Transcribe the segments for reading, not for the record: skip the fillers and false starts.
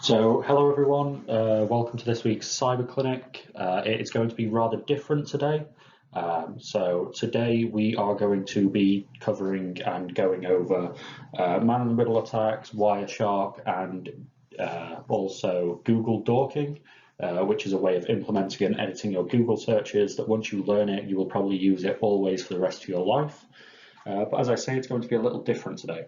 So, hello everyone, welcome to this week's Cyber Clinic. It is going to be rather different today. Today we are going to be covering and going over man-in-the-middle attacks, Wireshark, and also Google Dorking, which is a way of implementing and editing your Google searches that once you learn it, you will probably use it always for the rest of your life. But as I say, it's going to be a little different today.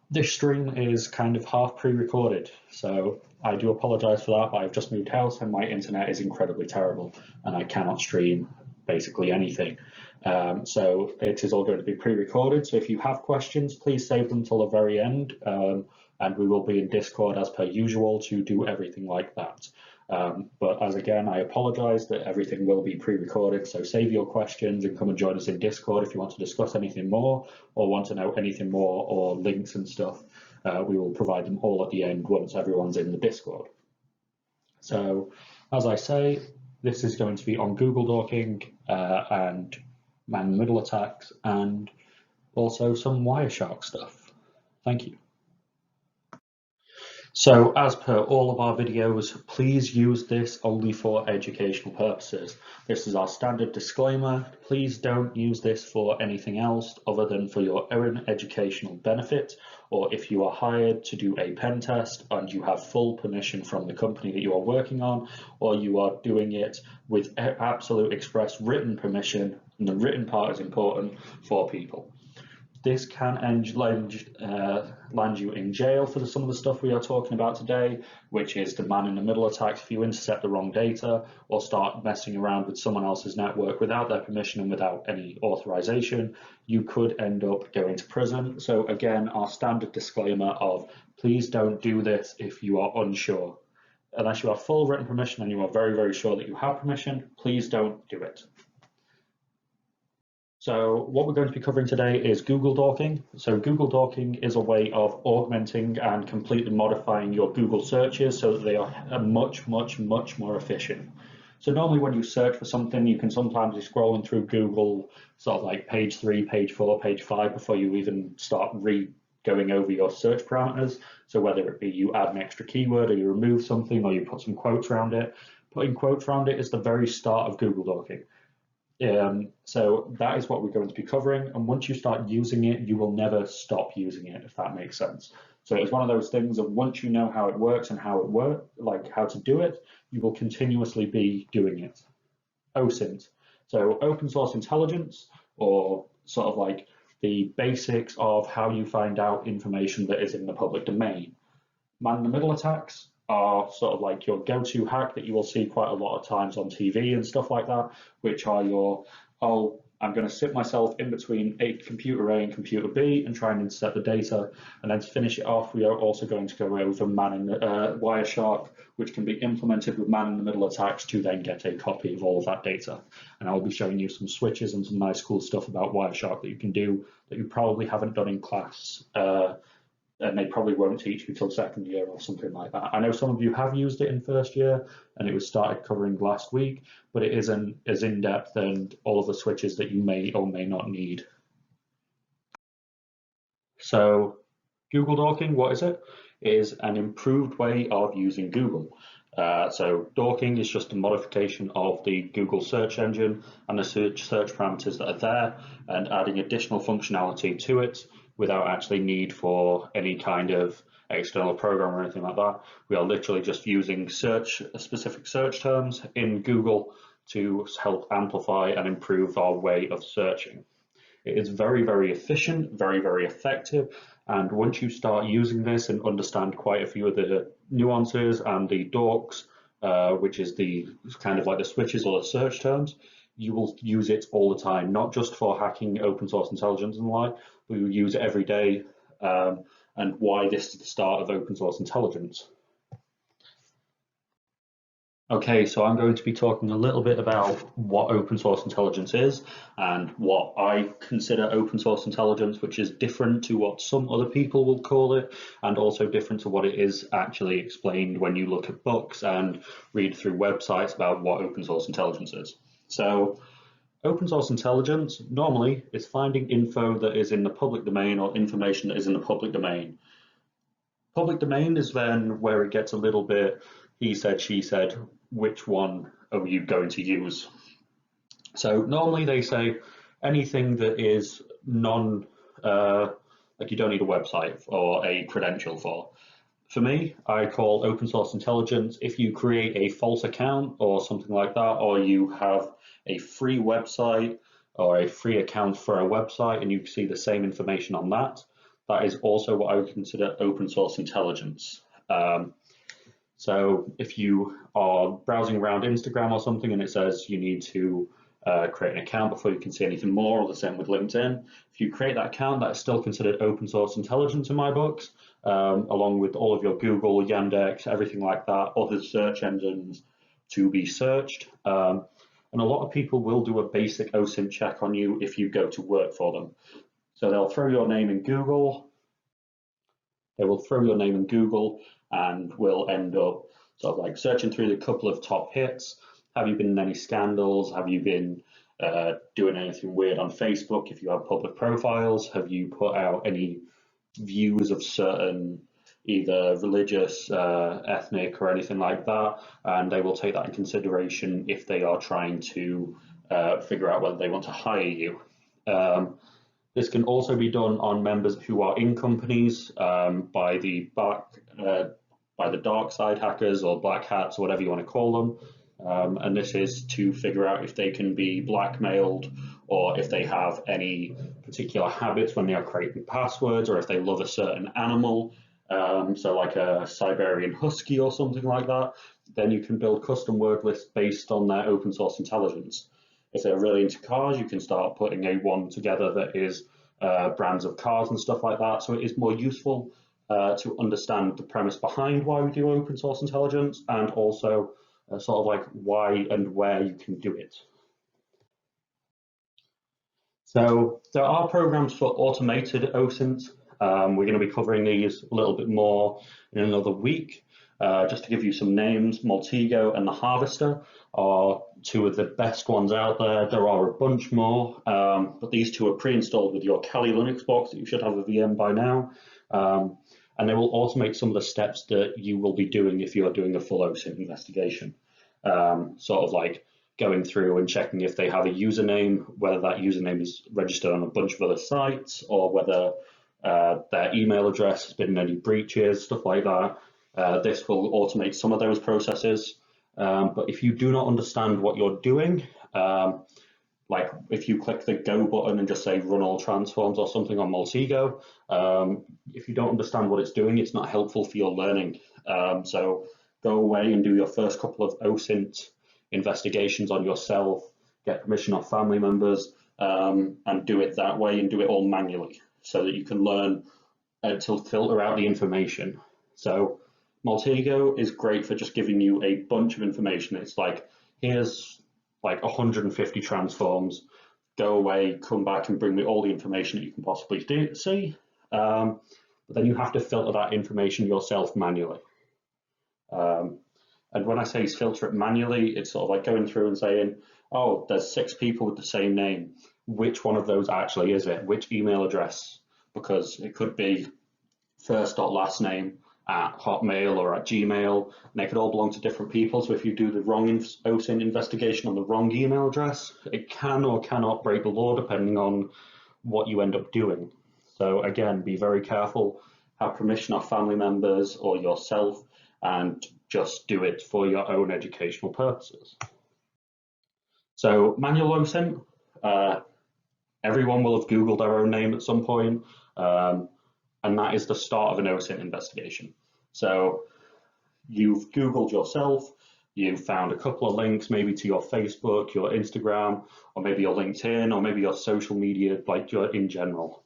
This stream is kind of half pre-recorded, so I do apologise for that, but I've just moved house and my internet is incredibly terrible and I cannot stream basically anything. So it is all going to be pre-recorded, so if you have questions, please save them till the very end, and we will be in Discord as per usual to do everything like that. But as again, I apologise that everything will be pre-recorded, so save your questions and come and join us in Discord if you want to discuss anything more or want to know anything more or links and stuff. We will provide them all at the end once everyone's in the Discord. So as I say, this is going to be on Google Dorking and man-in-the-middle attacks and also some Wireshark stuff. Thank you. So as per all of our videos, please use this only for educational purposes. This is our standard disclaimer. Please don't use this for anything else other than for your own educational benefit, or if you are hired to do a pen test and you have full permission from the company that you are working on, or you are doing it with absolute express written permission, and the written part is important for people. This can land you in jail for some of the stuff we are talking about today, which is the man-in-the-middle attacks. If you intercept the wrong data or start messing around with someone else's network without their permission and without any authorization, you could end up going to prison. So again, our standard disclaimer of please don't do this if you are unsure. Unless you have full written permission and you are very, very sure that you have permission, please don't do it. So what we're going to be covering today is Google Dorking. So Google Dorking is a way of augmenting and completely modifying your Google searches so that they are much more efficient. So normally when you search for something, you can sometimes be scrolling through Google, sort of like page 3, page 4, page 5 before you even start going over your search parameters. So whether it be you add an extra keyword or you remove something or you put some quotes around it, putting quotes around it is the very start of Google Dorking. So that is what we're going to be covering, and once you start using it, you will never stop using it, if that makes sense. So it's one of those things of once you know how it works and how to do it, you will continuously be doing it. OSINT, so open source intelligence, or sort of like the basics of how you find out information that is in the public domain. Man-in-the-middle attacks are sort of like your go-to hack that you will see quite a lot of times on TV and stuff like that, which are your, oh, I'm going to sit myself in between computer A and computer B and try and intercept the data. And then to finish it off, we are also going to go over Wireshark, which can be implemented with man-in-the-middle attacks to then get a copy of all of that data. And I'll be showing you some switches and some nice cool stuff about Wireshark that you can do that you probably haven't done in class. And they probably won't teach you till second year or something like that. I know some of you have used it in first year and it was started covering last week, but it isn't as in-depth and all of the switches that you may or may not need. So Google Dorking, what is it? It is an improved way of using Google. So Dorking is just a modification of the Google search engine and the search parameters that are there and adding additional functionality to it without actually need for any kind of external program or anything like that. We are literally just using specific search terms in Google to help amplify and improve our way of searching. It is very, very efficient, very, very effective. And once you start using this and understand quite a few of the nuances and the dorks, which is the kind of like the switches or the search terms, you will use it all the time, not just for hacking open source intelligence and the like, we will use it every day, and why this is the start of open source intelligence. Okay, so I'm going to be talking a little bit about what open source intelligence is and what I consider open source intelligence, which is different to what some other people will call it, and also different to what it is actually explained when you look at books and read through websites about what open source intelligence is. So open source intelligence normally is finding info that is in the public domain or information that is in the public domain. Public domain is then where it gets a little bit he said, she said, which one are you going to use? So normally they say anything that is like you don't need a website or a credential for. For me, I call open source intelligence if you create a false account or something like that, or you have a free website or a free account for a website and you see the same information on that. That is also what I would consider open source intelligence. So if you are browsing around Instagram or something and it says you need to create an account before you can see anything more, or the same with LinkedIn, if you create that account, that is still considered open source intelligence in my books, along with all of your Google, Yandex, everything like that, other search engines to be searched. And a lot of people will do a basic OSINT check on you if you go to work for them. So they'll throw your name in Google. They will throw your name in Google and will end up sort of like searching through the couple of top hits. Have you been in any scandals? Have you been doing anything weird on Facebook if you have public profiles? Have you put out any views of certain either religious, ethnic, or anything like that? And they will take that in consideration if they are trying to figure out whether they want to hire you. This can also be done on members who are in companies by the dark side hackers or black hats or whatever you want to call them. And this is to figure out if they can be blackmailed or if they have any particular habits when they are creating passwords, or if they love a certain animal, so like a Siberian Husky or something like that. Then you can build custom word lists based on their open source intelligence. If they're really into cars, you can start putting a one together that is brands of cars and stuff like that. So it is more useful to understand the premise behind why we do open source intelligence, and also sort of like why and where you can do it. So there are programs for automated OSINT. We're going to be covering these a little bit more in another week. Just to give you some names, Maltego and the Harvester are two of the best ones out there. There are a bunch more, but these two are pre-installed with your Kali Linux box. You should have a VM by now. And they will automate some of the steps that you will be doing if you are doing a full OSINT investigation. Sort of like going through and checking if they have a username, whether that username is registered on a bunch of other sites, or whether their email address has been in any breaches, stuff like that. This will automate some of those processes, but if you do not understand what you're doing, like if you click the go button and just say run all transforms or something on Maltego, if you don't understand what it's doing, it's not helpful for your learning. So go away and do your first couple of OSINT investigations on yourself, get permission off family members, and do it that way, and do it all manually so that you can learn to filter out the information. So Maltego is great for just giving you a bunch of information. It's like, here's like 150 transforms, go away, come back and bring me all the information that you can possibly see. But then you have to filter that information yourself manually. And when I say filter it manually, it's sort of like going through and saying, oh, there's 6 people with the same name. Which one of those actually is it? Which email address? Because it could be first.last name at Hotmail or at Gmail, and they could all belong to different people. So if you do the wrong OSINT investigation on the wrong email address, it can or cannot break the law depending on what you end up doing. So again, be very careful, have permission of family members or yourself, and just do it for your own educational purposes. So manual OSINT, everyone will have Googled their own name at some point. And that is the start of an OSINT investigation. So you've Googled yourself, you've found a couple of links maybe to your Facebook, your Instagram, or maybe your LinkedIn, or maybe your social media, like in general.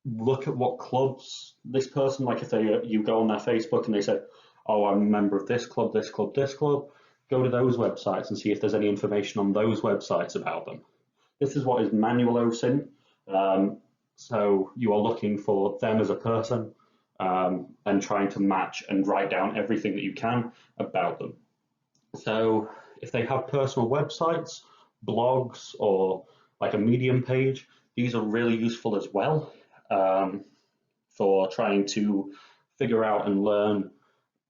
Look at what clubs this person, like if you go on their Facebook and they say, oh, I'm a member of this club, this club, this club, go to those websites and see if there's any information on those websites about them. This is what is manual OSINT. So you are looking for them as a person and trying to match and write down everything that you can about them. So if they have personal websites, blogs, or like a Medium page, these are really useful as well for trying to figure out and learn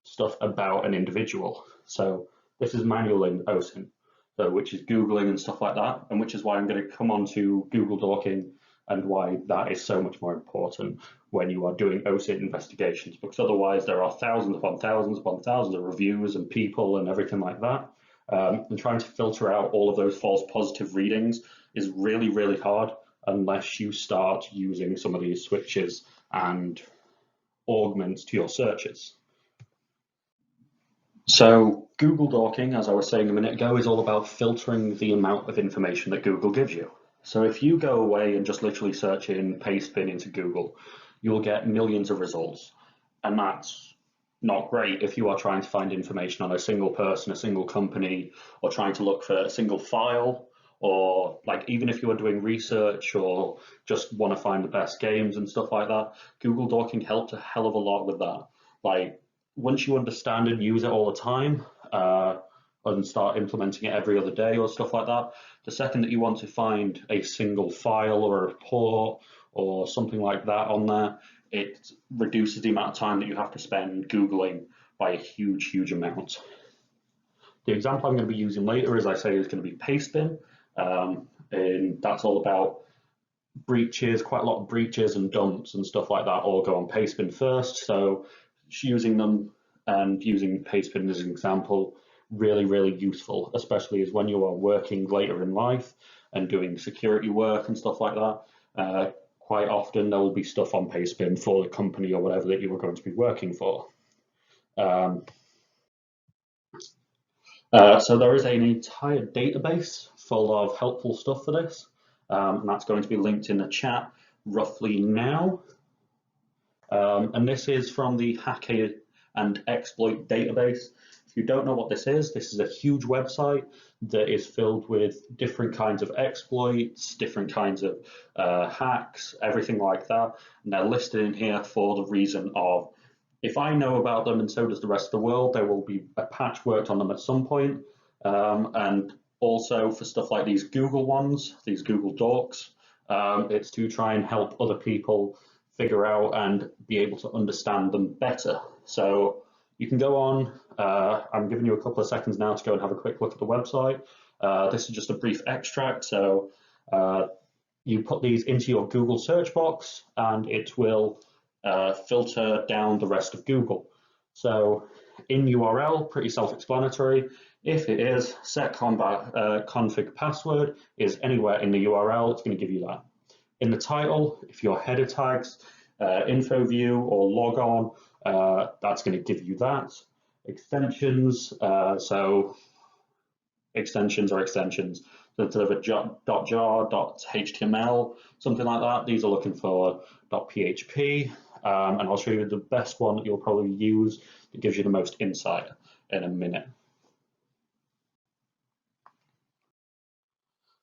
stuff about an individual. So this is manual in OSINT, so which is Googling and stuff like that, and which is why I'm going to come on to Google Dorking and why that is so much more important when you are doing OSINT investigations, because otherwise there are thousands upon thousands of reviews and people and everything like that. And trying to filter out all of those false positive readings is really, really hard unless you start using some of these switches and augments to your searches. So Google Dorking, as I was saying a minute ago, is all about filtering the amount of information that Google gives you. So if you go away and just literally search in pastebin into Google, you'll get millions of results. And that's not great if you are trying to find information on a single person, a single company, or trying to look for a single file, or like even if you are doing research or just want to find the best games and stuff like that, Google Dorking helps a hell of a lot with that. Like once you understand and use it all the time, and start implementing it every other day or stuff like that, the second that you want to find a single file or a report or something like that on there, it reduces the amount of time that you have to spend Googling by a huge, huge amount. The example I'm going to be using later, as I say, is going to be pastebin, and that's all about breaches, quite a lot of breaches and dumps and stuff like that all go on pastebin first. So using them and using pastebin as an example, really, really useful, especially as when you are working later in life and doing security work and stuff like that. Quite often there will be stuff on pastebin for the company or whatever that you are going to be working for. So there is an entire database full of helpful stuff for this, and that's going to be linked in the chat roughly now. And this is from the Hacker and Exploit database. If you don't know what this is a huge website that is filled with different kinds of exploits, different kinds of hacks, everything like that. And they're listed in here for the reason of, if I know about them and so does the rest of the world, there will be a patch worked on them at some point. And also for stuff like these Google ones, these Google Dorks, it's to try and help other people figure out and be able to understand them better. So you can go on, I'm giving you a couple of seconds now to go and have a quick look at the website. This is just a brief extract. So you put these into your Google search box and it will filter down the rest of Google. So in URL, pretty self-explanatory. If it is set config password is anywhere in the URL, it's going to give you that. In the title, if your header tags, info view or log on, that's going to give you that. Extensions, so extensions are extensions. So instead of a .jar, .html, something like that, these are looking for .php, and I'll show you the best one that you'll probably use that gives you the most insight in a minute.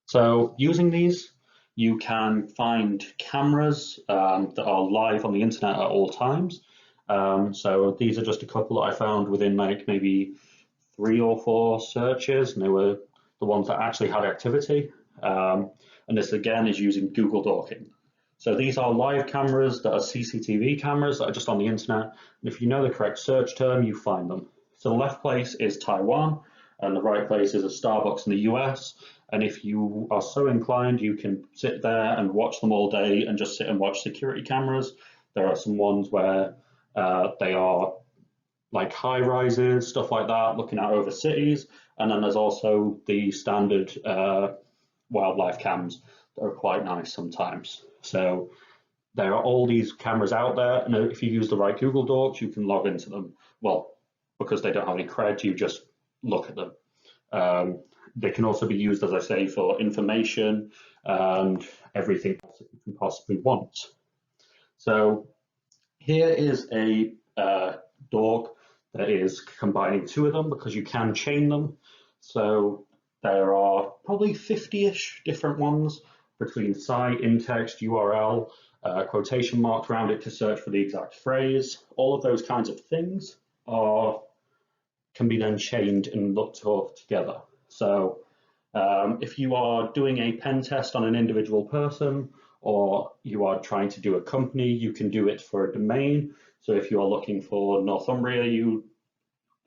So using these, you can find cameras that are live on the internet at all times. So these are just a couple that I found within like maybe 3 or 4 searches, and they were the ones that actually had activity. And this again is using Google Dorking. So these are live cameras that are CCTV cameras that are just on the internet. And if you know the correct search term, you find them. So the left place is Taiwan, and the right place is a Starbucks in the US. And if you are so inclined, you can sit there and watch them all day and just sit and watch security cameras. There are some ones where they are like high rises, stuff like that, looking out over cities. And then there's also the standard wildlife cams that are quite nice sometimes. So there are all these cameras out there, and if you use the right Google Docs, you can log into them. Well, because they don't have any cred, you just look at them. They can also be used, as I say, for information and everything else that you can possibly want. So here is a dork that is combining 2 of them because you can chain them. So there are probably 50-ish different ones between site, in-text, URL, quotation marks around it to search for the exact phrase. All of those kinds of things can be then chained and looked up together. So if you are doing a pen test on an individual person, or you are trying to do a company, you can do it for a domain. So if you are looking for Northumbria, you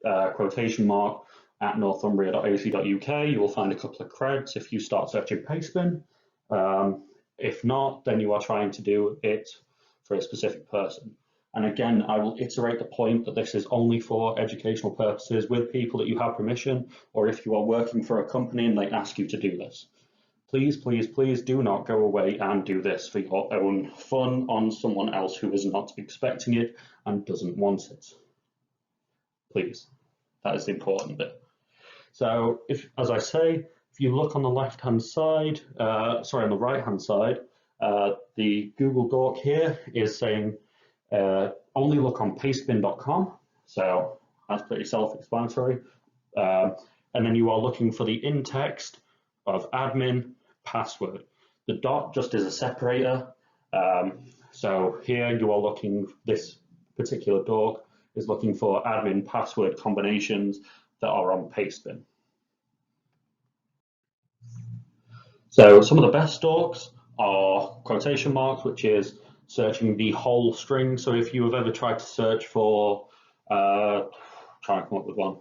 quotation mark at northumbria.ac.uk, you will find a couple of creds if you start searching pastebin. If not, then you are trying to do it for a specific person. And again, I will iterate the point that this is only for educational purposes with people that you have permission, or if you are working for a company and they ask you to do this. Please, please, please do not go away and do this for your own fun on someone else who is not expecting it and doesn't want it. Please, that is the important bit. So if, as I say, if you look on the left-hand side, sorry, on the right-hand side, the Google Doc here is saying only look on pastebin.com, so that's pretty self-explanatory. And then you are looking for the in-text of admin password. The dot just is a separator. So here you are looking, this particular doc is looking for admin password combinations that are on pastebin. So some of the best docs are quotation marks, which is searching the whole string. So if you have ever tried to search for, try and come up with one,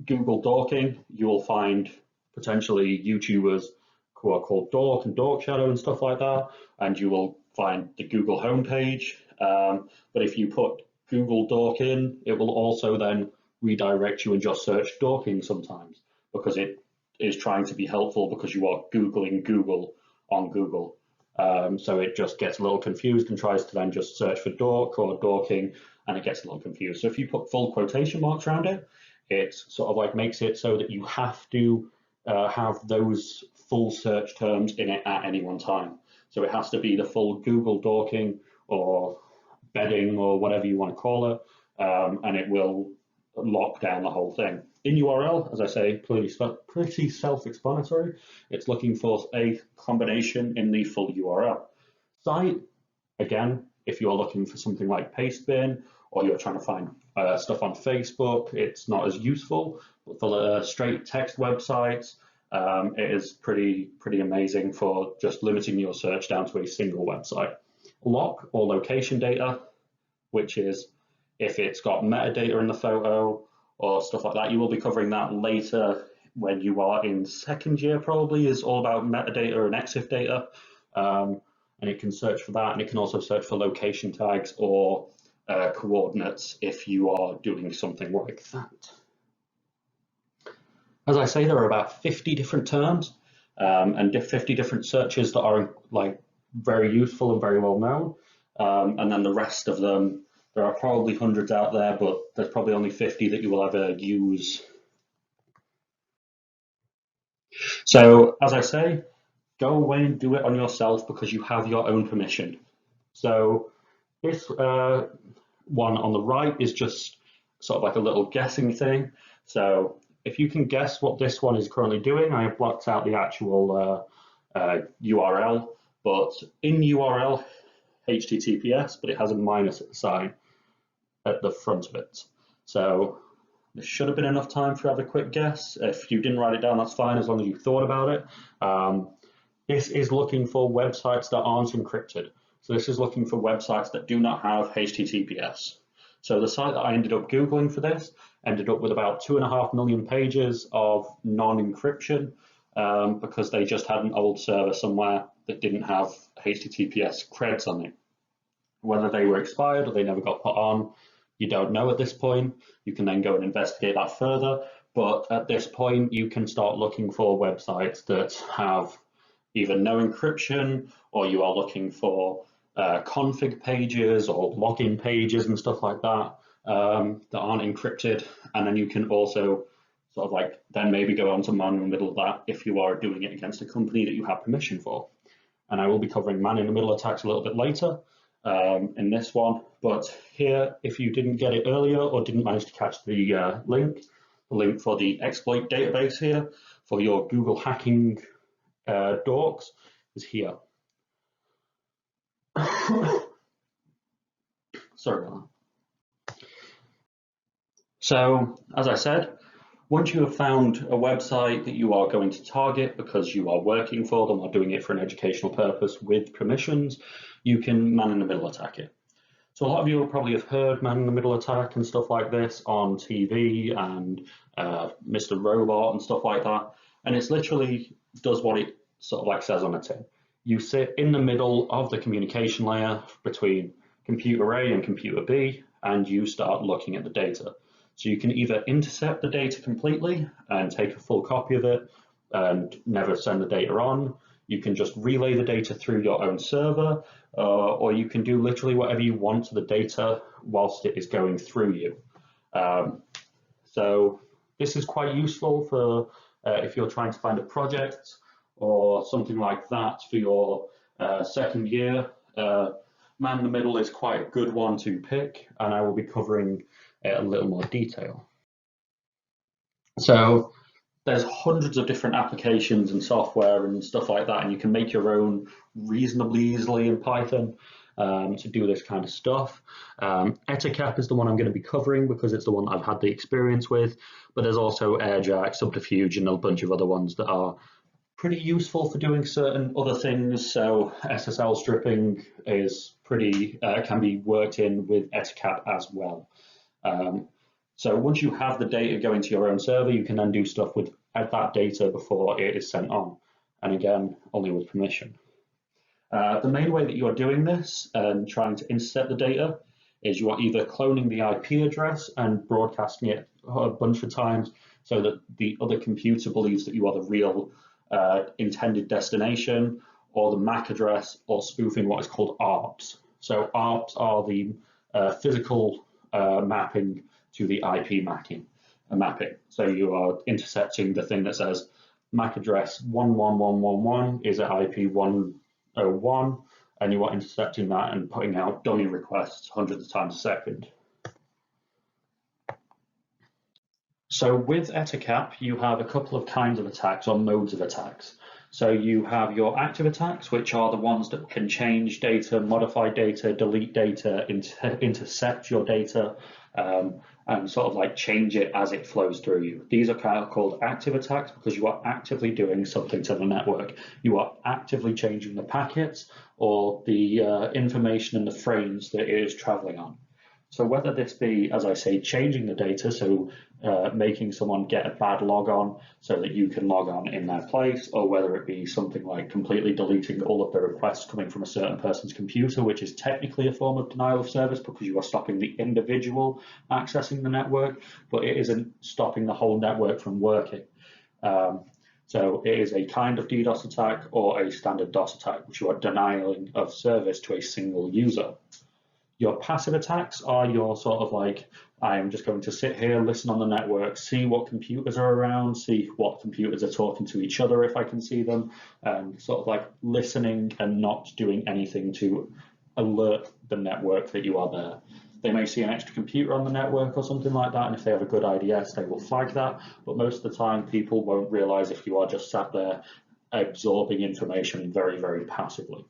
Google Dorking, you will find potentially YouTubers who are called Dork and Dork Shadow and stuff like that, and you will find the Google homepage. But if you put Google Dork in, it will also then redirect you and just search Dorking sometimes, because it is trying to be helpful because you are Googling Google on Google. So it just gets a little confused and tries to then just search for Dork or Dorking, and it gets a little confused. So if you put full quotation marks around it, it sort of like makes it so that you have to have those full search terms in it at any one time. So it has to be the full Google Dorking or bedding or whatever you want to call it, and it will lock down the whole thing. In URL, as I say, pretty self-explanatory. It's looking for a combination in the full URL. Site, again, if you're looking for something like pastebin or you're trying to find stuff on Facebook, it's not as useful. But for straight text websites, it is pretty amazing for just limiting your search down to a single website. Lock or location data, which is if it's got metadata in the photo or stuff like that. You will be covering that later when you are in second year, probably, is all about metadata and EXIF data. And it can search for that, and it can also search for location tags or coordinates if you are doing something like that. As I say, there are about 50 different terms and 50 different searches that are like very useful and very well known. And then the rest of them, there are probably hundreds out there, but there's probably only 50 that you will ever use. So as I say, go away and do it on yourself because you have your own permission. So this one on the right is just sort of like a little guessing thing. So if you can guess what this one is currently doing, I have blocked out the actual URL, but in URL, HTTPS, but it has a minus at the side at the front of it. So there should have been enough time for have a quick guess. If you didn't write it down, that's fine, as long as you thought about it. This is looking for websites that aren't encrypted. So this is looking for websites that do not have HTTPS. So the site that I ended up Googling for this ended up with about 2.5 million pages of non-encryption because they just had an old server somewhere that didn't have HTTPS creds on it. Whether they were expired or they never got put on, you don't know at this point. You can then go and investigate that further. But at this point, you can start looking for websites that have either no encryption, or you are looking for config pages or login pages and stuff like that that aren't encrypted. And then you can also sort of like then maybe go on to man in the middle of that if you are doing it against a company that you have permission for. And I will be covering man in the middle attacks a little bit later in this one. But here, if you didn't get it earlier or didn't manage to catch the link for the exploit database here for your Google hacking dorks is here. Sorry about that. So, as I said, once you have found a website that you are going to target because you are working for them or doing it for an educational purpose with permissions, you can man in the middle attack it. So a lot of you will probably have heard man-in-the-middle attack and stuff like this on TV and Mr. Robot and stuff like that. And it's literally does what it sort of like says on the tin. You sit in the middle of the communication layer between computer A and computer B, and you start looking at the data. So you can either intercept the data completely and take a full copy of it and never send the data on. You can just relay the data through your own server, or you can do literally whatever you want to the data whilst it is going through you. So this is quite useful for if you're trying to find a project or something like that for your second year. Man in the middle is quite a good one to pick, and I will be covering a little more detail. So there's hundreds of different applications and software and stuff like that, and you can make your own reasonably easily in Python to do this kind of stuff. Ettercap is the one I'm going to be covering because it's the one I've had the experience with, but there's also Airjack, Subterfuge, and a bunch of other ones that are pretty useful for doing certain other things. So SSL stripping is pretty can be worked in with Ettercap as well. So once you have the data going to your own server, you can then do stuff with that data before it is sent on. And again, only with permission. The main way that you are doing this and trying to intercept the data is you are either cloning the IP address and broadcasting it a bunch of times so that the other computer believes that you are the real intended destination, or the MAC address, or spoofing what is called ARPs. So ARPs are the physical mapping to the IP mapping. So you are intercepting the thing that says MAC address 11111 is at IP 101, and you are intercepting that and putting out dummy requests hundreds of times a second. So with Ettercap, you have a couple of kinds of attacks or modes of attacks. So you have your active attacks, which are the ones that can change data, modify data, delete data, intercept your data, and sort of like change it as it flows through you. These are kind of called active attacks because you are actively doing something to the network. You are actively changing the packets or the information and the frames that it is traveling on. So whether this be, as I say, changing the data, so making someone get a bad log on so that you can log on in their place, or whether it be something like completely deleting all of the requests coming from a certain person's computer, which is technically a form of denial of service because you are stopping the individual accessing the network, but it isn't stopping the whole network from working. So it is a kind of DDoS attack or a standard DOS attack, which you are denying of service to a single user. Your passive attacks are your sort of like, I'm just going to sit here, listen on the network, see what computers are around, see what computers are talking to each other if I can see them, and sort of like listening and not doing anything to alert the network that you are there. They may see an extra computer on the network or something like that, and if they have a good IDS, they will flag that, but most of the time people won't realize if you are just sat there absorbing information very, very passively.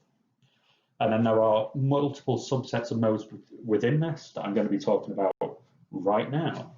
And then there are multiple subsets of modes within this that I'm going to be talking about right now.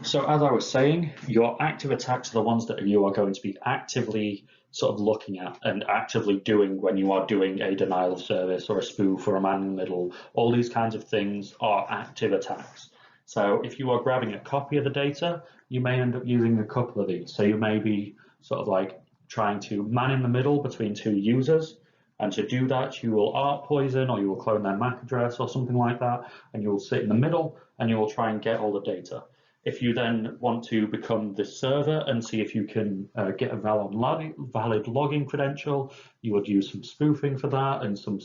So as I was saying, your active attacks are the ones that you are going to be actively sort of looking at and actively doing when you are doing a denial of service or a spoof or a man in the middle. All these kinds of things are active attacks. So if you are grabbing a copy of the data, you may end up using a couple of these. So you may be sort of like trying to man in the middle between two users, and to do that you will ARP poison or you will clone their MAC address or something like that, and you will sit in the middle and you will try and get all the data. If you then want to become the server and see if you can get a valid login credential, you would use some spoofing for that and some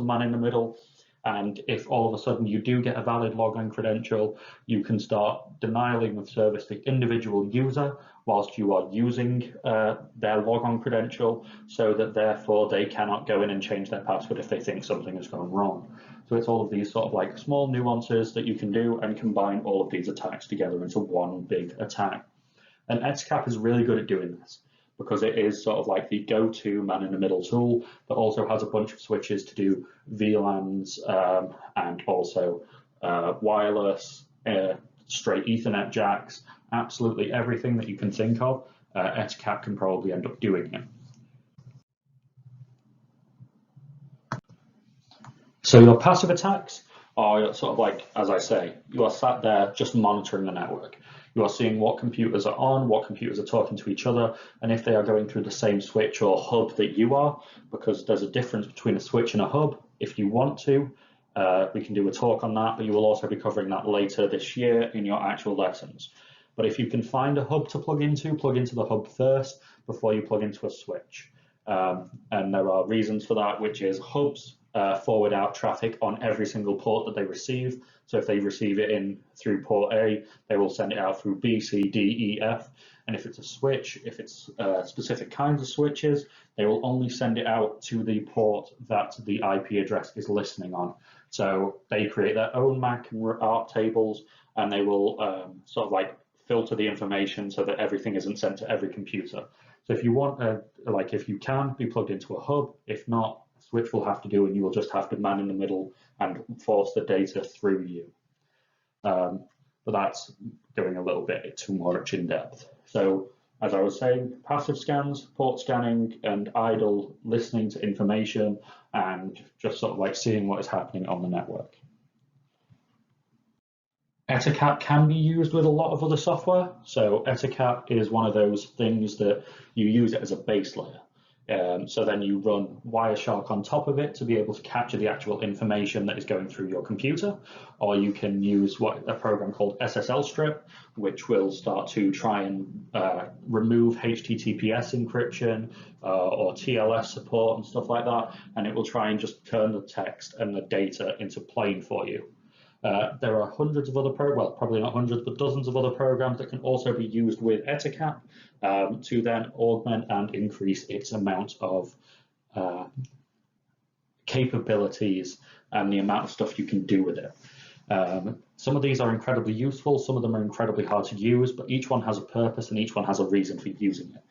man in the middle. And if all of a sudden you do get a valid login credential, you can start denying of service the individual user whilst you are using their logon credential, so that therefore they cannot go in and change their password if they think something has gone wrong. So it's all of these sort of like small nuances that you can do and combine all of these attacks together into one big attack. And Ettercap is really good at doing this, because it is sort of like the go-to man-in-the-middle tool that also has a bunch of switches to do VLANs and also wireless, straight Ethernet jacks, absolutely everything that you can think of, Ettercap can probably end up doing it. So your passive attacks are sort of like, as I say, you are sat there just monitoring the network. You are seeing what computers are on, what computers are talking to each other, and if they are going through the same switch or hub that you are, because there's a difference between a switch and a hub. If you want to, we can do a talk on that, but you will also be covering that later this year in your actual lessons. But if you can find a hub to plug into the hub first before you plug into a switch. And there are reasons for that, which is hubs forward out traffic on every single port that they receive. So if they receive it in through port A, they will send it out through B, C, D, E, F. And if it's a switch, if it's specific kinds of switches, they will only send it out to the port that the IP address is listening on. So they create their own MAC and ARP tables, and they will sort of like filter the information so that everything isn't sent to every computer. So if you want, if you can, be plugged into a hub. If not, switch will have to do, and you will just have to man in the middle and force the data through you. But that's going a little bit too much in depth. So as I was saying, passive scans, port scanning, and idle listening to information, and just sort of like seeing what is happening on the network. Ettercap can be used with a lot of other software. So Ettercap is one of those things that you use it as a base layer. So then you run Wireshark on top of it to be able to capture the actual information that is going through your computer, or you can use a program called SSL strip, which will start to try and remove HTTPS encryption or TLS support and stuff like that, and it will try and just turn the text and the data into plain for you. There are hundreds of other well, probably not hundreds, but dozens of other programs that can also be used with Ettercap to then augment and increase its amount of capabilities and the amount of stuff you can do with it. Some of these are incredibly useful, some of them are incredibly hard to use, but each one has a purpose and each one has a reason for using it.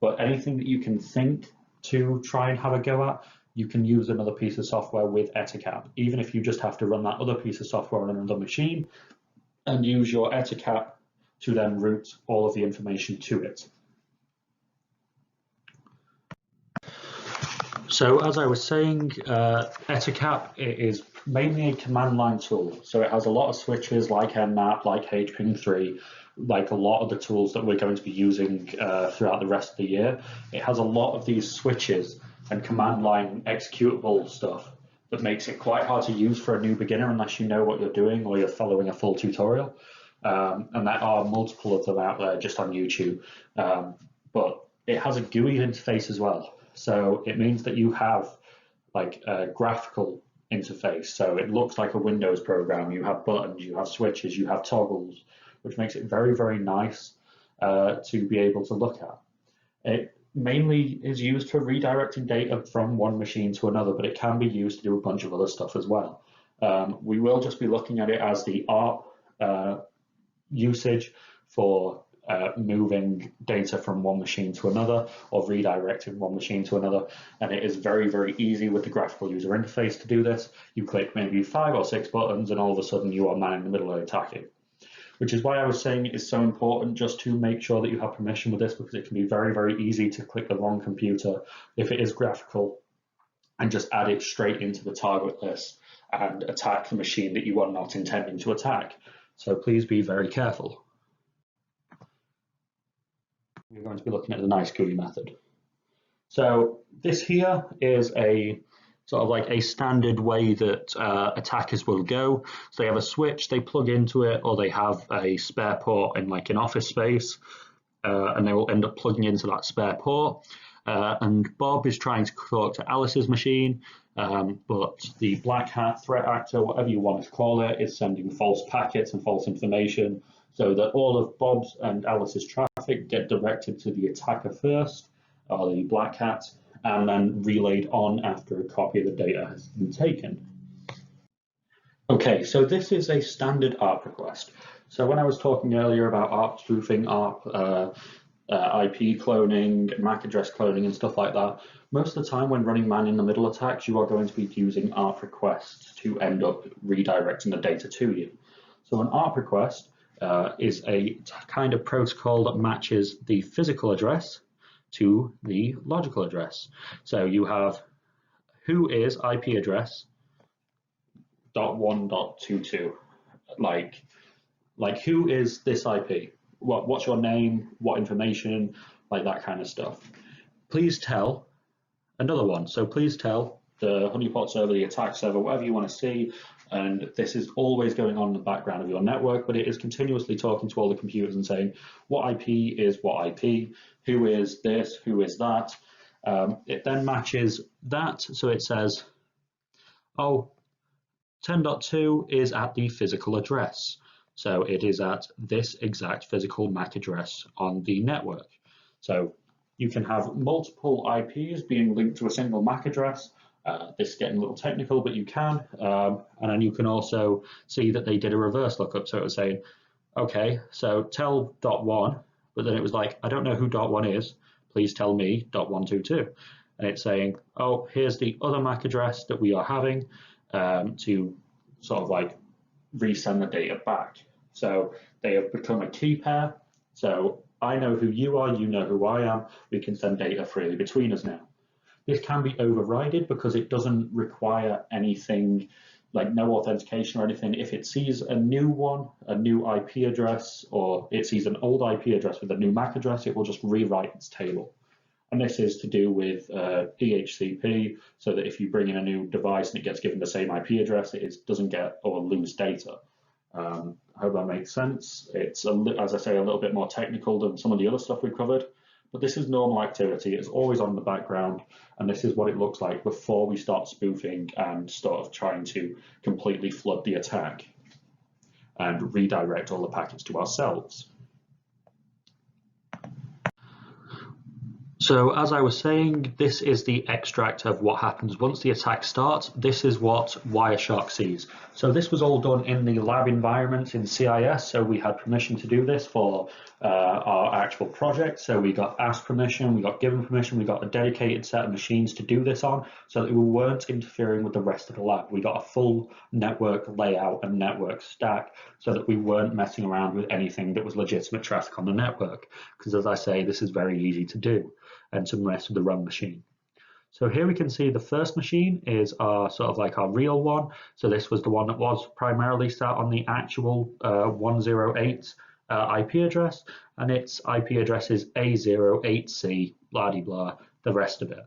But anything that you can think to try and have a go at, you can use another piece of software with Ettercap, even if you just have to run that other piece of software on another machine and use your Ettercap to then route all of the information to it. So as I was saying, Ettercap is mainly a command line tool. So it has a lot of switches like Nmap, like hping3, like a lot of the tools that we're going to be using throughout the rest of the year. It has a lot of these switches and command line executable stuff that makes it quite hard to use for a new beginner unless you know what you're doing or you're following a full tutorial. And there are multiple of them out there just on YouTube. But it has a GUI interface as well. So it means that you have like a graphical interface. So it looks like a Windows program. You have buttons, you have switches, you have toggles, which makes it very, very nice to be able to look at. It mainly is used for redirecting data from one machine to another, but it can be used to do a bunch of other stuff as well. We will just be looking at it as the ARP usage for moving data from one machine to another or redirecting one machine to another, and it is very, very easy with the graphical user interface to do this. You click maybe 5 or 6 buttons and all of a sudden you are man in the middle of attacking. Which is why I was saying it is so important just to make sure that you have permission with this, because it can be very, very easy to click the wrong computer if it is graphical and just add it straight into the target list and attack the machine that you are not intending to attack. So please be very careful. We're going to be looking at the nice GUI method. So this here is a sort of like a standard way that attackers will go. So they have a switch, they plug into it, or they have a spare port in like an office space, and they will end up plugging into that spare port. And Bob is trying to talk to Alice's machine, but the black hat threat actor, whatever you want to call it, is sending false packets and false information so that all of Bob's and Alice's traffic get directed to the attacker first, or the black hat, and then relayed on after a copy of the data has been taken. Okay, so this is a standard ARP request. So when I was talking earlier about ARP spoofing, ARP IP cloning, MAC address cloning and stuff like that, most of the time when running man-in-the-middle attacks, you are going to be using ARP requests to end up redirecting the data to you. So an ARP request is a kind of protocol that matches the physical address to the logical address. So you have who is IP address .1.22. Like who is this IP? What's your name? What information? Like that kind of stuff. Please tell another one. So please tell the honeypot server, the attack server, whatever you want to see. And this is always going on in the background of your network, but it is continuously talking to all the computers and saying what IP is what IP, who is this, who is that. It then matches that. So it says, oh, 10.2 is at the physical address. So it is at this exact physical MAC address on the network. So you can have multiple IPs being linked to a single MAC address. This is getting a little technical, but you can. And then you can also see that they did a reverse lookup. So it was saying, okay, so tell .1, but then it was like, I don't know who .1 is. Please tell me .122. And it's saying, oh, here's the other MAC address that we are having to sort of like resend the data back. So they have become a key pair. So I know who you are, you know who I am. We can send data freely between us now. This can be overridden because it doesn't require anything like no authentication or anything. If it sees a new one, a new IP address, or it sees an old IP address with a new MAC address, it will just rewrite its table. And this is to do with DHCP, so that if you bring in a new device and it gets given the same IP address, it doesn't get or lose data. I hope that makes sense. It's, as I say, a little bit more technical than some of the other stuff we've covered, but this is normal activity. It's always on the background, and this is what it looks like before we start spoofing and sort of trying to completely flood the attack and redirect all the packets to ourselves. So as I was saying, this is the extract of what happens once the attack starts. This is what Wireshark sees. So this was all done in the lab environment in CIS. So we had permission to do this for our actual project. So we got asked permission, we got given permission, we got a dedicated set of machines to do this on, so that we weren't interfering with the rest of the lab. We got a full network layout and network stack so that we weren't messing around with anything that was legitimate traffic on the network. Because as I say, this is very easy to do and to mess with the wrong machine. So here we can see the first machine is our sort of like our real one. So this was the one that was primarily sat on the actual 108 IP address, and its IP address is A08C, blah de blah, the rest of it.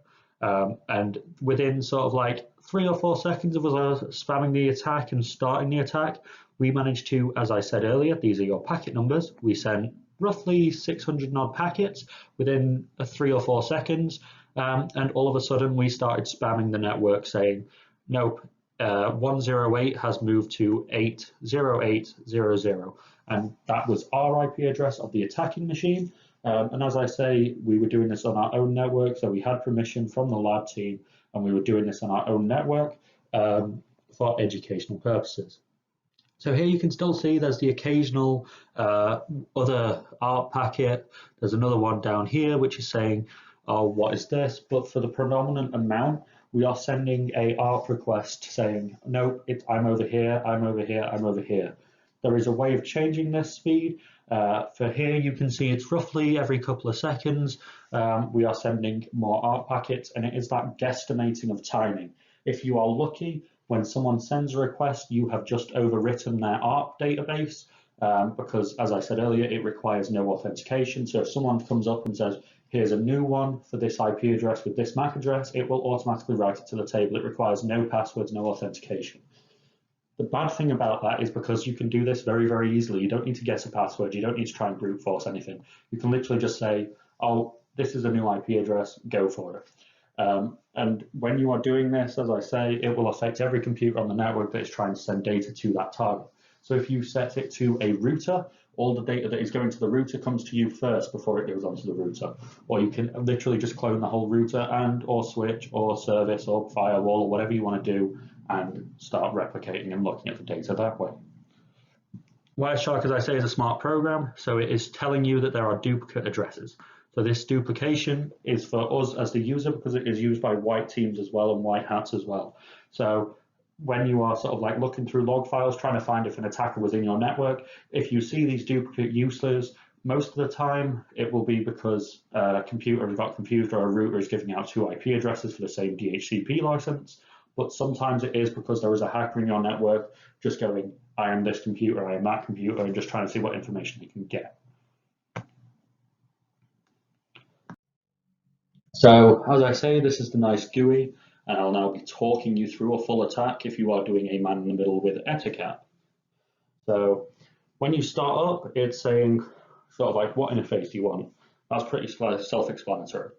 And within sort of like 3 or 4 seconds of us spamming the attack and starting the attack, we managed to, as I said earlier, these are your packet numbers. We sent roughly 600 odd packets within 3 or 4 seconds, and all of a sudden we started spamming the network saying, nope, 108 has moved to 80800, and that was our IP address of the attacking machine. And as I say, we were doing this on our own network, so we had permission from the lab team, and we were doing this on our own network for educational purposes. So here you can still see there's the occasional other ARP packet. There's another one down here which is saying, oh, what is this? But for the predominant amount, we are sending a ARP request saying, no, I'm over here, I'm over here, I'm over here. There is a way of changing this speed. For here, you can see it's roughly every couple of seconds. We are sending more ARP packets, and it is that guesstimating of timing. If you are lucky, when someone sends a request, you have just overwritten their ARP database because, as I said earlier, it requires no authentication. So if someone comes up and says, here's a new one for this IP address with this MAC address, it will automatically write it to the table. It requires no passwords, no authentication. The bad thing about that is because you can do this very, very easily. You don't need to guess a password. You don't need to try and brute force anything. You can literally just say, oh, this is a new IP address, go for it. And when you are doing this, as I say, it will affect every computer on the network that is trying to send data to that target. So if you set it to a router, all the data that is going to the router comes to you first before it goes onto the router. Or you can literally just clone the whole router and or switch or service or firewall or whatever you want to do and start replicating and looking at the data that way. Wireshark, as I say, is a smart program, so it is telling you that there are duplicate addresses. So this duplication is for us as the user because it is used by white teams as well and white hats as well. So when you are sort of like looking through log files, trying to find if an attacker was in your network, if you see these duplicate useless, most of the time it will be because a computer has got confused or a router is giving out 2 IP addresses for the same DHCP license. but sometimes it is because there is a hacker in your network just going, I am this computer, I am that computer, and just trying to see what information they can get. So as I say, this is the nice GUI, and I'll now be talking you through a full attack if you are doing a man in the middle with etiquette. So when you start up, it's saying sort of like, what interface do you want? That's pretty self-explanatory.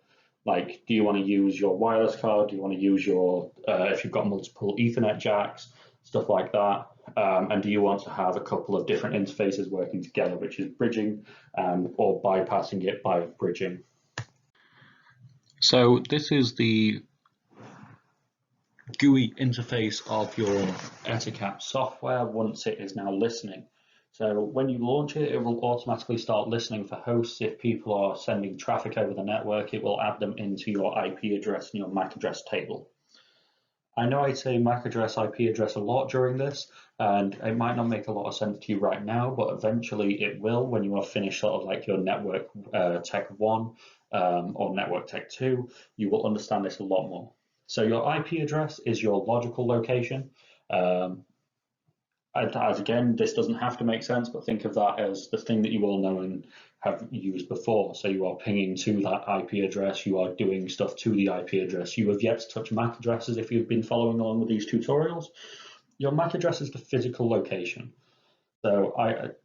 Like, do you want to use your wireless card? Do you want to use your, if you've got multiple Ethernet jacks, stuff like that? And do you want to have a couple of different interfaces working together, which is bridging or bypassing it by bridging? So this is the GUI interface of your etiquette software once it is now listening. So when you launch it, it will automatically start listening for hosts. If people are sending traffic over the network, it will add them into your IP address and your MAC address table. I know I say MAC address, IP address a lot during this, and it might not make a lot of sense to you right now, but eventually it will when you are finished sort of like your network tech 1 or network tech 2, you will understand this a lot more. So your IP address is your logical location. As again, this doesn't have to make sense, but think of that as the thing that you all know and have used before. So you are pinging to that IP address, you are doing stuff to the IP address. You have yet to touch MAC addresses if you've been following along with these tutorials. Your MAC address is the physical location. So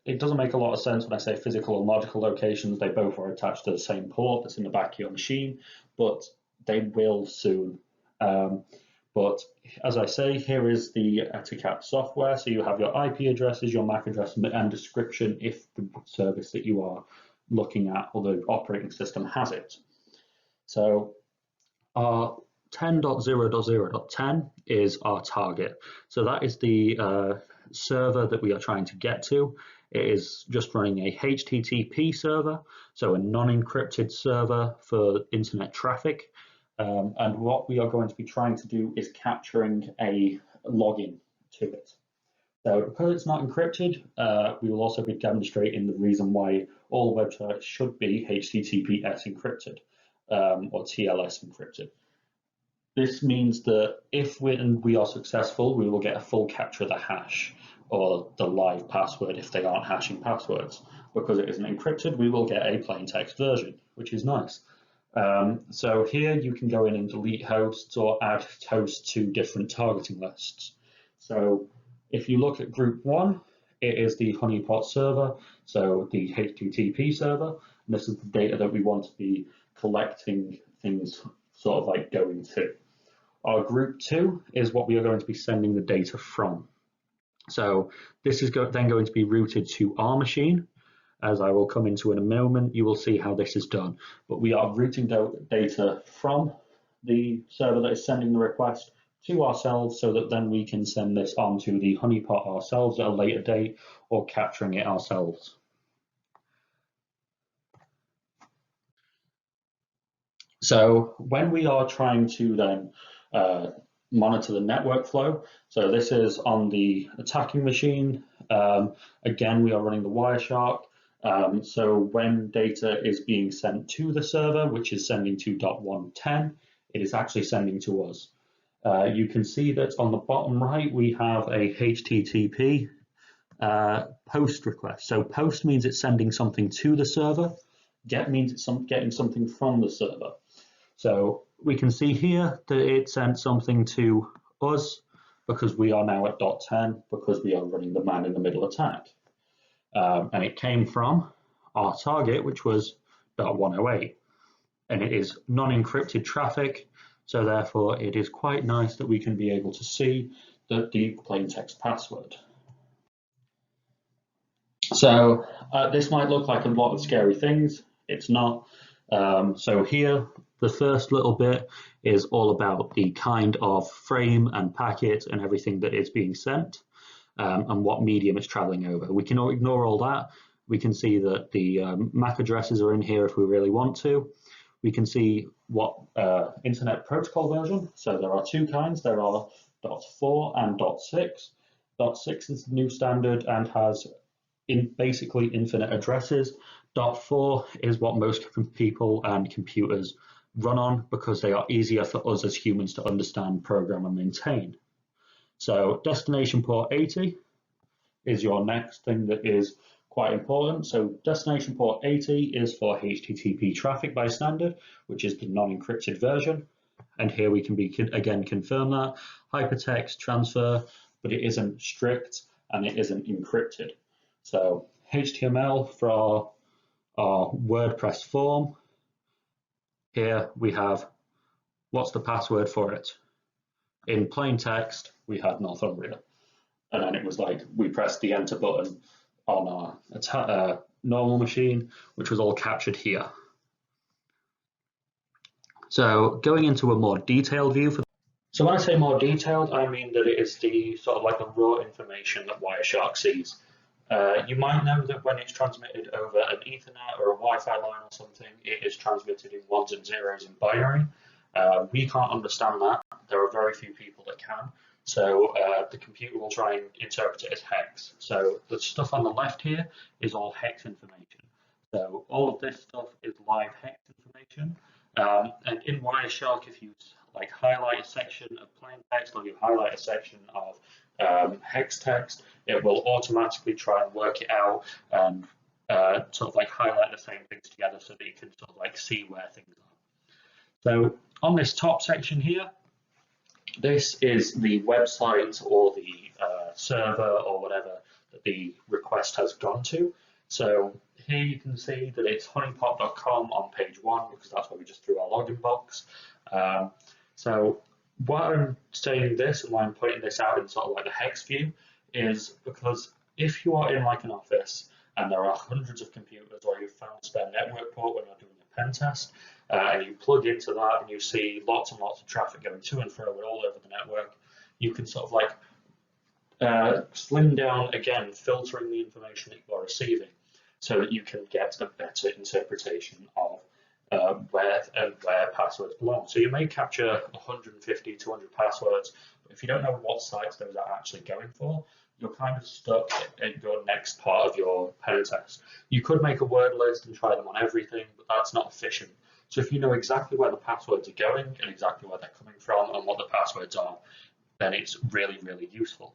it doesn't make a lot of sense when I say physical and logical locations. They both are attached to the same port that's in the back of your machine, but they will soon. But as I say, here is the etiquette software. So you have your IP addresses, your MAC address, and description if the service that you are looking at or the operating system has it. So our 10.0.0.10 is our target. So that is the server that we are trying to get to. It is just running a HTTP server, so a non-encrypted server for internet traffic. And what we are going to be trying to do is capturing a login to it. So because it's not encrypted, we will also be demonstrating the reason why all websites should be HTTPS encrypted or TLS encrypted. This means that if we are successful, we will get a full capture of the hash or the live password if they aren't hashing passwords. Because it isn't encrypted, we will get a plain text version, which is nice. So here you can go in and delete hosts or add hosts to different targeting lists. So if you look at group 1, it is the honeypot server, so the HTTP server, and this is the data that we want to be collecting things sort of like going to. Our group 2 is what we are going to be sending the data from. So this is then going to be routed to our machine. As I will come into in a moment, you will see how this is done. But we are routing data from the server that is sending the request to ourselves so that then we can send this on to the honeypot ourselves at a later date or capturing it ourselves. So when we are trying to then monitor the network flow, so this is on the attacking machine. Again, we are running the Wireshark. So when data is being sent to the server, which is sending to .110, it is actually sending to us. You can see that on the bottom right, we have a HTTP post request. So post means it's sending something to the server. Get means it's getting something from the server. So we can see here that it sent something to us because we are now at .10 because we are running the man in the middle attack. And it came from our target, which was .108. And it is non-encrypted traffic, so therefore it is quite nice that we can be able to see the plain text password. So this might look like a lot of scary things. It's not. So here, the first little bit is all about the kind of frame and packet and everything that is being sent. And what medium it's traveling over. We can ignore all that. We can see that the MAC addresses are in here if we really want to. We can see what internet protocol version. So there are two kinds. There are .4 and .6. .6 is the new standard and has basically infinite addresses. .4 is what most people and computers run on because they are easier for us as humans to understand, program, and maintain. So destination port 80 is your next thing that is quite important. So destination port 80 is for HTTP traffic by standard, which is the non-encrypted version. And here we can again confirm that hypertext transfer, but it isn't strict and it isn't encrypted. So HTML for our WordPress form. Here we have what's the password for it. In plain text, we had nothing really. And then it was like we pressed the enter button on our normal machine, which was all captured here. So going into a more detailed view. So when I say more detailed, I mean that it is the sort of like the raw information that Wireshark sees. You might know that when it's transmitted over an Ethernet or a Wi-Fi line or something, it is transmitted in ones and zeros in binary. We can't understand that. There are very few people that can. So the computer will try and interpret it as hex. So the stuff on the left here is all hex information. So all of this stuff is live hex information. And in Wireshark, if you like highlight a section of plain text or you highlight a section of hex text, it will automatically try and work it out and sort of like highlight the same things together so that you can sort of like see where things are. So on this top section here, this is the website or the server or whatever that the request has gone to. So here you can see that it's honeypot.com on page 1 because that's where we just threw our login box. So why I'm saying this and why I'm pointing this out in sort of like the hex view is because if you are in like an office and there are hundreds of computers or you've found a spare network port when you're doing a pen test, and you plug into that and you see lots and lots of traffic going to and fro and all over the network, you can sort of like slim down again, filtering the information that you are receiving so that you can get a better interpretation of where passwords belong. So you may capture 150, 200 passwords, but if you don't know what sites those are actually going for, you're kind of stuck at your next part of your pen test. You could make a word list and try them on everything, but that's not efficient. So if you know exactly where the passwords are going and exactly where they're coming from and what the passwords are, then it's really, really useful.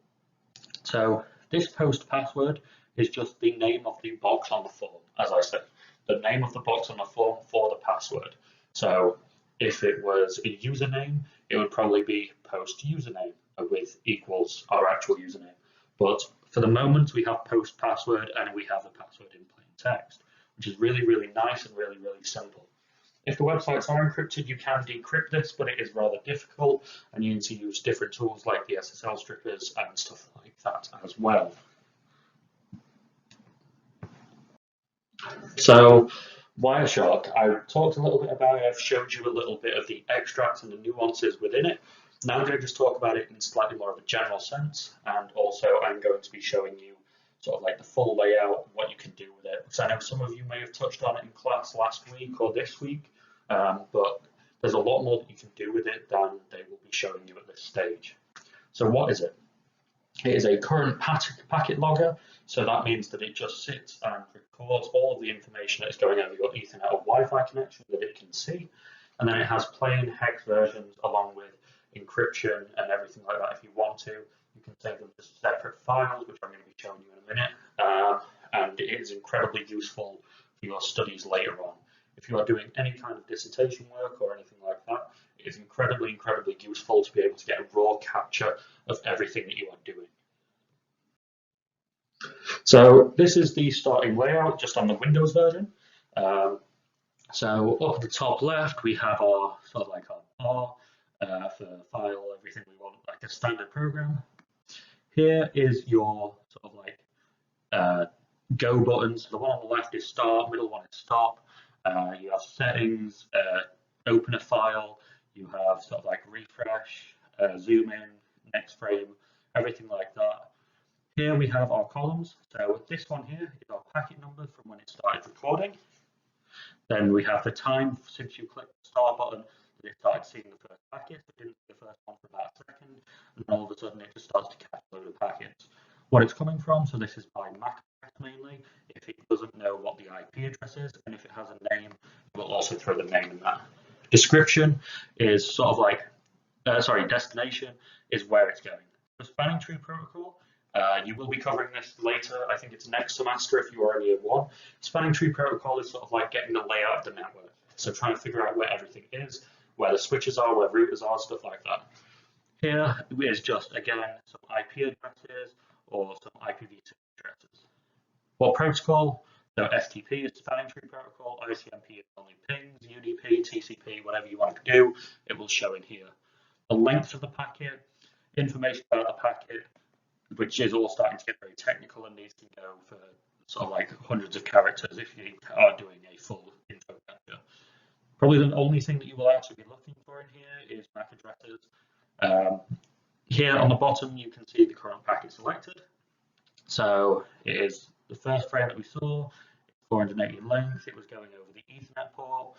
So this post password is just the name of the box on the form, as I said, the name of the box on the form for the password. So if it was a username, it would probably be post username with equals our actual username. But for the moment, we have post password and we have a password in plain text, which is really, really nice and really, really simple. If the websites are encrypted, you can decrypt this, but it is rather difficult, and you need to use different tools like the SSL strippers and stuff like that as well. So Wireshark, I've talked a little bit about it, I've showed you a little bit of the extracts and the nuances within it. Now I'm going to just talk about it in slightly more of a general sense, and also I'm going to be showing you sort of like the full layout, what you can do with it. Because I know some of you may have touched on it in class last week or this week, but there's a lot more that you can do with it than they will be showing you at this stage. So what is it? It is a current packet logger, so that means that it just sits and records all of the information that is going over your Ethernet or Wi-Fi connection that it can see, and then it has plain hex versions along with encryption and everything like that. If you want to, you can save them as separate files, which I'm going to be showing you in a minute, and it is incredibly useful for your studies later on. If you are doing any kind of dissertation work or anything like that, it is incredibly, incredibly useful to be able to get a raw capture of everything that you are doing. So this is the starting layout just on the Windows version. So up at the top left, we have our sort of like our bar for file, everything we want, like a standard program. Here is your sort of like go buttons. The one on the left is start, middle one is stop. You have settings, open a file, you have sort of like refresh, zoom in, next frame, everything like that. Here we have our columns. So this one here is our packet number from when it started recording. Then we have the time since you clicked the start button that it started seeing the first packet. It didn't see the first one for about a second, and then all of a sudden it just starts to catch a load of packets. What it's coming from, so this is by MAC address mainly. If it doesn't know what the IP address is, and if it has a name, it will also throw the name in that. Description is sort of like, destination is where it's going. The spanning tree protocol, you will be covering this later. I think it's next semester if you are in year 1. Spanning tree protocol is sort of like getting the layout of the network. So trying to figure out where everything is, where the switches are, where routers are, stuff like that. Here is just, again, some IP addresses or some IPv6 addresses. What protocol? So FTP is the spanning tree protocol, ICMP is only pings, UDP, TCP, whatever you want to do, it will show in here. The length of the packet, information about the packet, which is all starting to get very technical and these can go for sort of like hundreds of characters if you are doing a full info capture. Probably the only thing that you will actually be looking for in here is MAC addresses. Here on the bottom you can see the current packet selected. So it is the first frame that we saw, 480 length, it was going over the Ethernet port,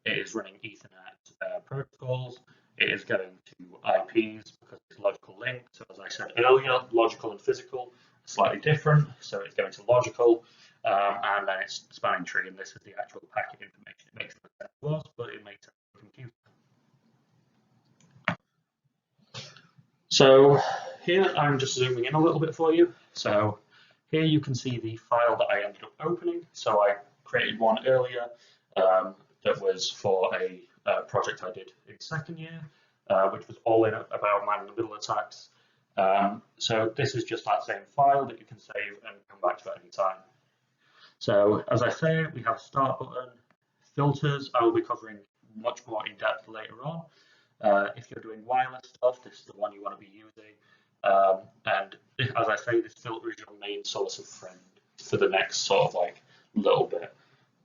it is running Ethernet protocols, it is going to IPs because it's logical link. So as I said earlier, logical and physical are slightly different. So it's going to logical, and then it's spanning tree, and this is the actual packet information. It makes no sense to us, but it makes sense to the computer. So here I'm just zooming in a little bit for you. So here you can see the file that I ended up opening. So I created one earlier that was for a project I did in second year, which was all in about man-in-the-middle attacks. So this is just that same file that you can save and come back to at any time. So as I say, we have a start button, filters. I will be covering much more in depth later on. If you're doing wireless stuff, this is the one you want to be using. And as I say, this filter is your main source of friend for the next sort of like little bit.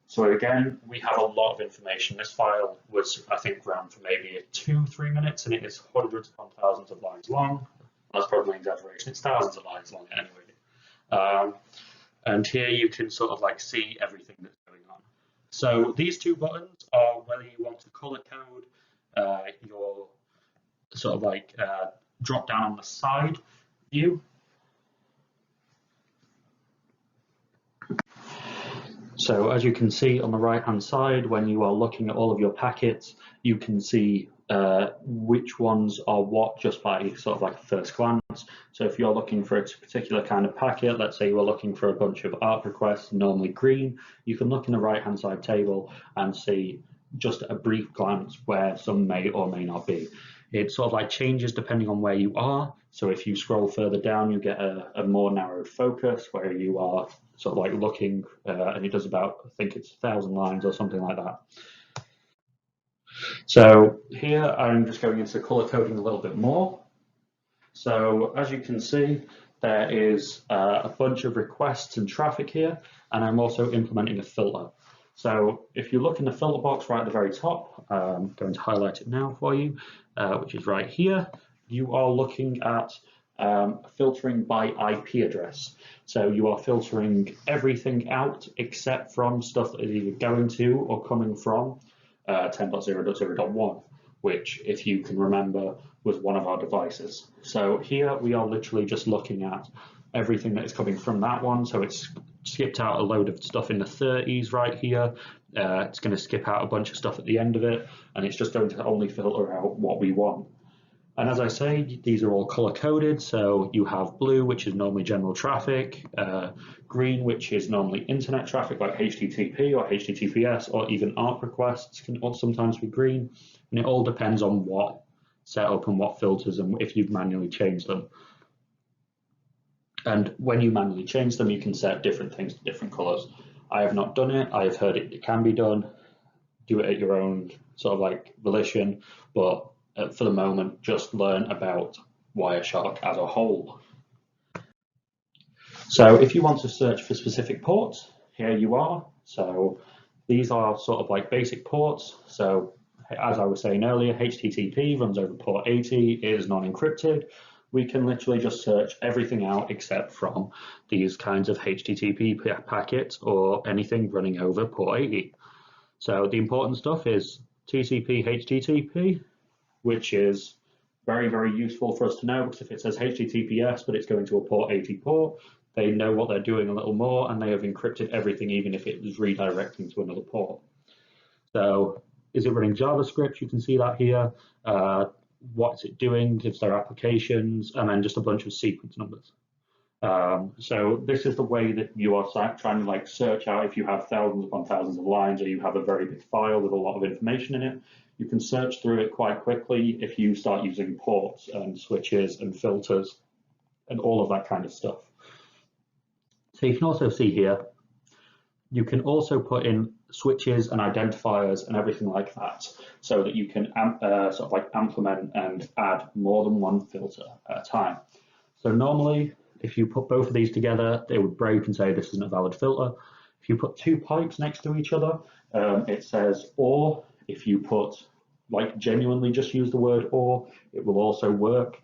So again, we have a lot of information. This file was, I think, ran for maybe 2-3 minutes, and it is hundreds upon thousands of lines long. That's probably an exaggeration. It's thousands of lines long anyway. And here you can sort of like see everything that's going on. So these two buttons are whether you want to color code your sort of like drop down on the side view. So as you can see on the right hand side, when you are looking at all of your packets, you can see which ones are what just by sort of like a first glance. So if you're looking for a particular kind of packet, let's say you were looking for a bunch of ARP requests, normally green, you can look in the right hand side table and see just a brief glance where some may or may not be. It sort of like changes depending on where you are. So if you scroll further down, you get a more narrowed focus where you are sort of like looking, and it does about, I think it's 1,000 lines or something like that. So here I'm just going into color coding a little bit more. So as you can see, there is a bunch of requests and traffic here, and I'm also implementing a filter. So if you look in the filter box right at the very top, I'm going to highlight it now for you, which is right here. You are looking at filtering by IP address. So you are filtering everything out except from stuff that is either going to or coming from 10.0.0.1, which, if you can remember, was one of our devices. So here we are literally just looking at everything that is coming from that one. So it's skipped out a load of stuff in the 30s right here. It's going to skip out a bunch of stuff at the end of it, and it's just going to only filter out what we want. And as I say, these are all color coded. So you have blue, which is normally general traffic, green, which is normally internet traffic like HTTP or HTTPS, or even ARP requests can sometimes be green. And it all depends on what setup and what filters and if you've manually changed them. And when you manually change them, you can set different things to different colors. I have not done it. I have heard it can be done. Do it at your own sort of like volition, but for the moment, just learn about Wireshark as a whole. So if you want to search for specific ports, here you are. So these are sort of like basic ports. So as I was saying earlier, HTTP runs over port 80, is non-encrypted. We can literally just search everything out except from these kinds of HTTP packets or anything running over port 80. So the important stuff is TCP, HTTP, which is very, very useful for us to know, because if it says HTTPS but it's going to a port 80 port, they know what they're doing a little more, and they have encrypted everything even if it is redirecting to another port. So Is it running JavaScript? You can see that here. What's it doing? Gives their applications, and then just a bunch of sequence numbers. So this is the way that you are trying to like search out if you have thousands upon thousands of lines, or you have a very big file with a lot of information in it. You can search through it quite quickly if you start using ports and switches and filters and all of that kind of stuff. So you can also see here, you can also put in switches and identifiers and everything like that, so that you can sort of like implement and add more than one filter at a time. So normally, if you put both of these together, they would break and say this isn't a valid filter. If you put two pipes next to each other, it says or. If you put, like, genuinely just use the word or, it will also work.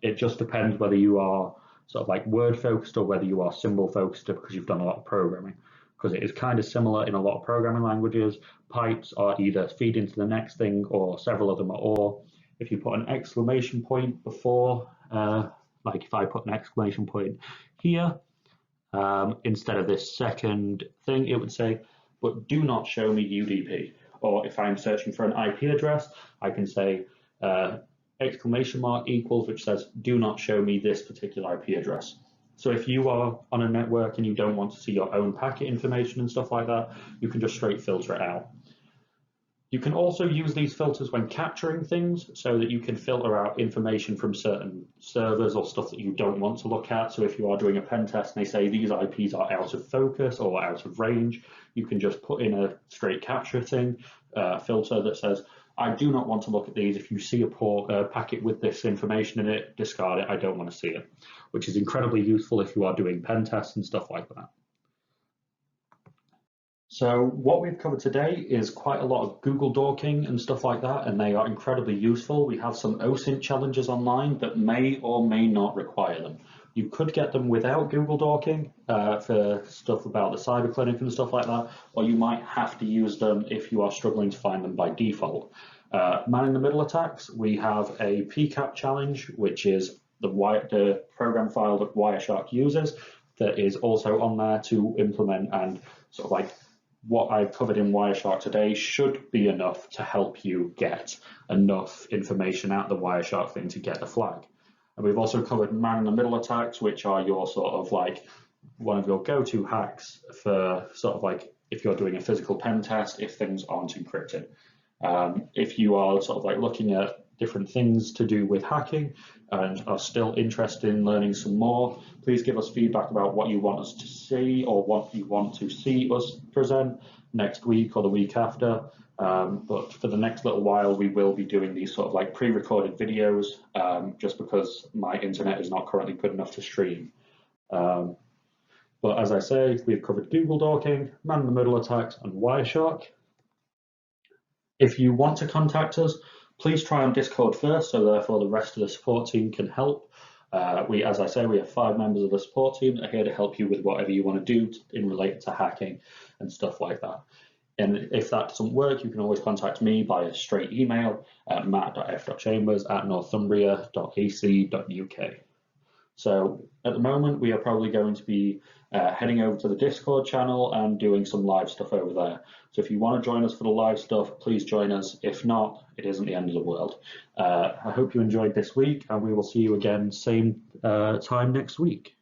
It just depends whether you are sort of like word focused or whether you are symbol focused, because you've done a lot of programming. Because it is kind of similar in a lot of programming languages. Pipes are either feed into the next thing, or several of them are or. If you put an exclamation point before, like if I put an exclamation point here, instead of this second thing, it would say, but do not show me UDP. Or if I'm searching for an IP address, I can say exclamation mark equals, which says, do not show me this particular IP address. So if you are on a network and you don't want to see your own packet information and stuff like that, you can just straight filter it out. You can also use these filters when capturing things, so that you can filter out information from certain servers or stuff that you don't want to look at. So if you are doing a pen test and they say these IPs are out of focus or out of range, you can just put in a straight capture thing, filter that says, I do not want to look at these. If you see a packet with this information in it, discard it. I don't want to see it, which is incredibly useful if you are doing pen tests and stuff like that. So what we've covered today is quite a lot of Google Dorking and stuff like that, and they are incredibly useful. We have some OSINT challenges online that may or may not require them. You could get them without Google Dorking for stuff about the cyber clinic and stuff like that, or you might have to use them if you are struggling to find them by default. Man-in-the-middle attacks, we have a PCAP challenge, which is the program file that Wireshark uses, that is also on there to implement, and sort of like what I've covered in Wireshark today should be enough to help you get enough information out of the Wireshark thing to get the flag. And we've also covered man-in-the-middle attacks, which are your sort of like one of your go-to hacks for sort of like if you're doing a physical pen test, if things aren't encrypted. If you are sort of like looking at different things to do with hacking and are still interested in learning some more, please give us feedback about what you want us to see or what you want to see us present next week or the week after. But for the next little while, we will be doing these sort of like pre-recorded videos, just because my internet is not currently good enough to stream. But as I say, we've covered Google Dorking, man-in-the-middle attacks, and Wireshark. If you want to contact us, please try on Discord first, so therefore the rest of the support team can help. As I say, we have 5 members of the support team that are here to help you with whatever you want to do in related to hacking and stuff like that. And if that doesn't work, you can always contact me by a straight email at matt.f.chambers@northumbria.ac.uk. So at the moment, we are probably going to be heading over to the Discord channel and doing some live stuff over there. So if you want to join us for the live stuff, please join us. If not, it isn't the end of the world. I hope you enjoyed this week, and we will see you again same time next week.